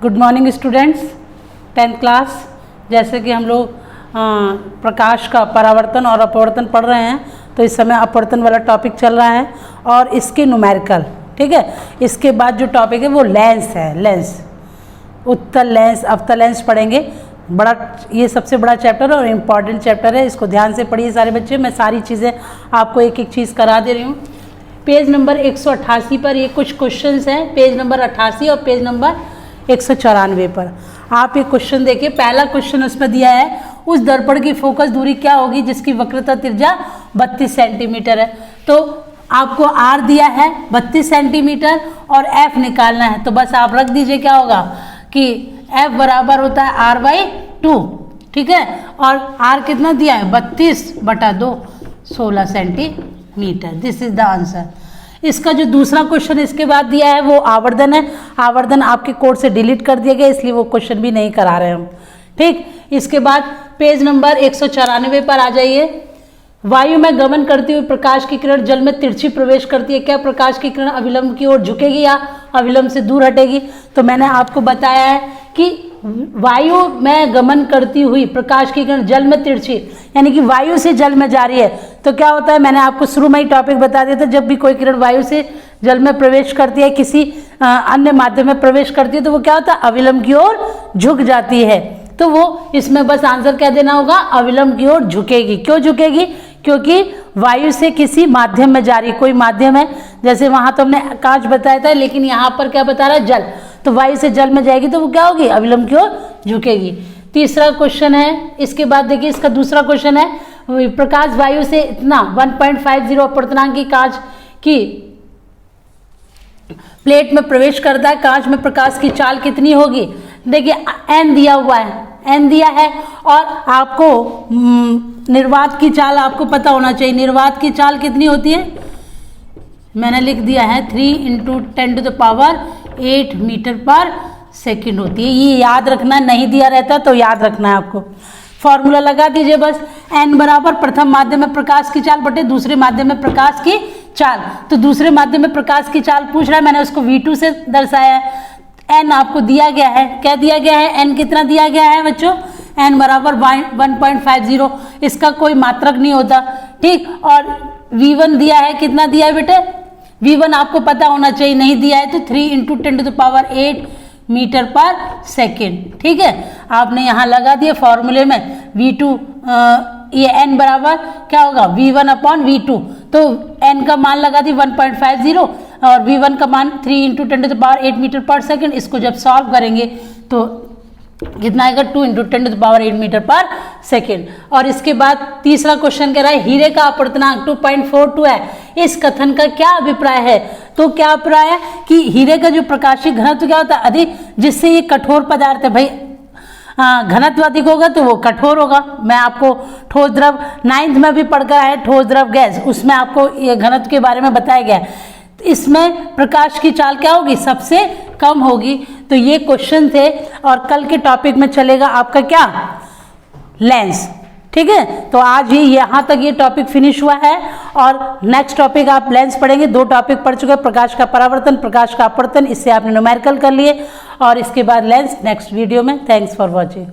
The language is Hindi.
Good morning students, 10th class. जैसे कि हम लोग प्रकाश का परावर्तन और अपवर्तन पढ़ रहे हैं, तो इस समय अपवर्तन वाला टॉपिक चल रहा है और इसके न्यूमेरिकल, ठीक है। इसके बाद जो टॉपिक है वो लेंस है। लेंस, उत्तल लेंस, अवतल लेंस पढ़ेंगे। बड़ा, ये सबसे बड़ा चैप्टर और इम्पॉर्टेंट चैप्टर है। इसको ध्यान से पढ़िए सारे बच्चे। मैं सारी चीज़ें आपको एक एक चीज़ करा दे रही हूँ। पेज नंबर 188 पर ये कुछ क्वेश्चंस हैं, पेज नंबर 88 और पेज नंबर 194 पर। आप ये क्वेश्चन देखिए। पहला क्वेश्चन उसमें दिया है, उस दर्पण की फोकस दूरी क्या होगी जिसकी वक्रता त्रिज्या 32 सेंटीमीटर है। तो आपको आर दिया है 32 सेंटीमीटर और एफ निकालना है। तो बस आप रख दीजिए, क्या होगा कि एफ बराबर होता है आर बाई 2, ठीक है। और आर कितना दिया है 32/2, 16 centimetre. This is the answer. इसका जो दूसरा क्वेश्चन इसके बाद दिया है वो आवर्धन है। आवर्धन आपके कोड से डिलीट कर दिया गया, इसलिए वो क्वेश्चन भी नहीं करा रहे हम, ठीक। इसके बाद पेज नंबर 194 पर आ जाइए। वायु में गमन करती हुई प्रकाश की किरण जल में तिरछी प्रवेश करती है, क्या प्रकाश की किरण अविलंब की ओर झुकेगी या अविलंब से दूर हटेगी? तो मैंने आपको बताया है कि वायु में गमन करती हुई प्रकाश की किरण जल में तिरछी, यानी कि वायु से जल में जा रही है, तो क्या होता है, मैंने आपको शुरू में ही टॉपिक बता दिया था। जब भी कोई किरण वायु से जल में प्रवेश करती है, किसी अन्य माध्यम में प्रवेश करती है, तो वो क्या होता है, अविलंब की ओर झुक जाती है। तो वो इसमें बस आंसर क्या देना होगा, अविलंब की ओर झुकेगी। क्यों झुकेगी? क्योंकि वायु से किसी माध्यम में जा रही, कोई माध्यम है, जैसे वहां तो हमने कांच बताया था, लेकिन यहाँ पर क्या बता रहा है, जल। तो वायु से जल में जाएगी तो वो क्या होगी, अविलंब की ओर झुकेगी। तीसरा क्वेश्चन है, इसके बाद देखिए इसका दूसरा क्वेश्चन है, प्रकाश वायु से इतना 1.50 अपवर्तनांक की कांच की प्लेट में प्रवेश करता है, कांच में प्रकाश की चाल कितनी होगी? देखिए एन दिया हुआ है, एन दिया है, और आपको निर्वात की चाल आपको पता होना चाहिए। निर्वात की चाल कितनी होती है? मैंने लिख दिया है 3 × 10⁸ मीटर पर सेकंड होती है। ये याद रखना, नहीं दिया रहता तो याद रखना है आपको। फॉर्मूला लगा दीजिए बस, n बराबर प्रथम माध्यम में प्रकाश की चाल बटे दूसरे माध्यम में प्रकाश की चाल। तो दूसरे माध्यम में प्रकाश की चाल पूछ रहा है, मैंने उसको V2 से दर्शाया है। n आपको दिया गया है, क्या दिया गया है, n कितना दिया गया है बच्चों? n बराबर 1.50, इसका कोई मात्रक नहीं होता, ठीक। और V1 दिया है, कितना दिया है बेटे? V1 आपको पता होना चाहिए, नहीं दिया है तो 3 × 10⁸ मीटर पर सेकेंड, ठीक है। आपने यहाँ लगा दिया फॉर्मूले में V2, ये n बराबर क्या होगा, V1/V2। तो n का मान लगा दी 1.50 और V1 का मान 3 × 10⁸ मीटर पर सेकेंड। इसको जब सॉल्व करेंगे तो कितना आएगा, 2 × 10⁸ मीटर पर सेकेंड। और इसके बाद तीसरा क्वेश्चन कह रहा है, हीरे का अपवर्तनांक 2.42 है, इस कथन का क्या अभिप्राय है? तो क्या अभिप्राय है कि हीरे का जो प्रकाशीय घनत्व क्या होता है, अधिक, जिससे ये कठोर पदार्थ है। भाई घनत्व अधिक होगा तो वो कठोर होगा। मैं आपको ठोस द्रव 9th में भी पढ़कर आया, ठोस द्रव गैस, उसमें आपको ये घनत्व के बारे में बताया गया है। इसमें प्रकाश की चाल क्या होगी, सबसे कम होगी। तो ये क्वेश्चन थे और कल के टॉपिक में चलेगा आपका क्या, लेंस, ठीक है। तो आज ही यहाँ तक ये टॉपिक फिनिश हुआ है और नेक्स्ट टॉपिक आप लेंस पढ़ेंगे। 2 टॉपिक पढ़ चुके हैं, प्रकाश का परावर्तन, प्रकाश का अपवर्तन, इससे आपने न्यूमेरिकल कर लिए, और इसके बाद लेंस नेक्स्ट वीडियो में। Thanks for watching.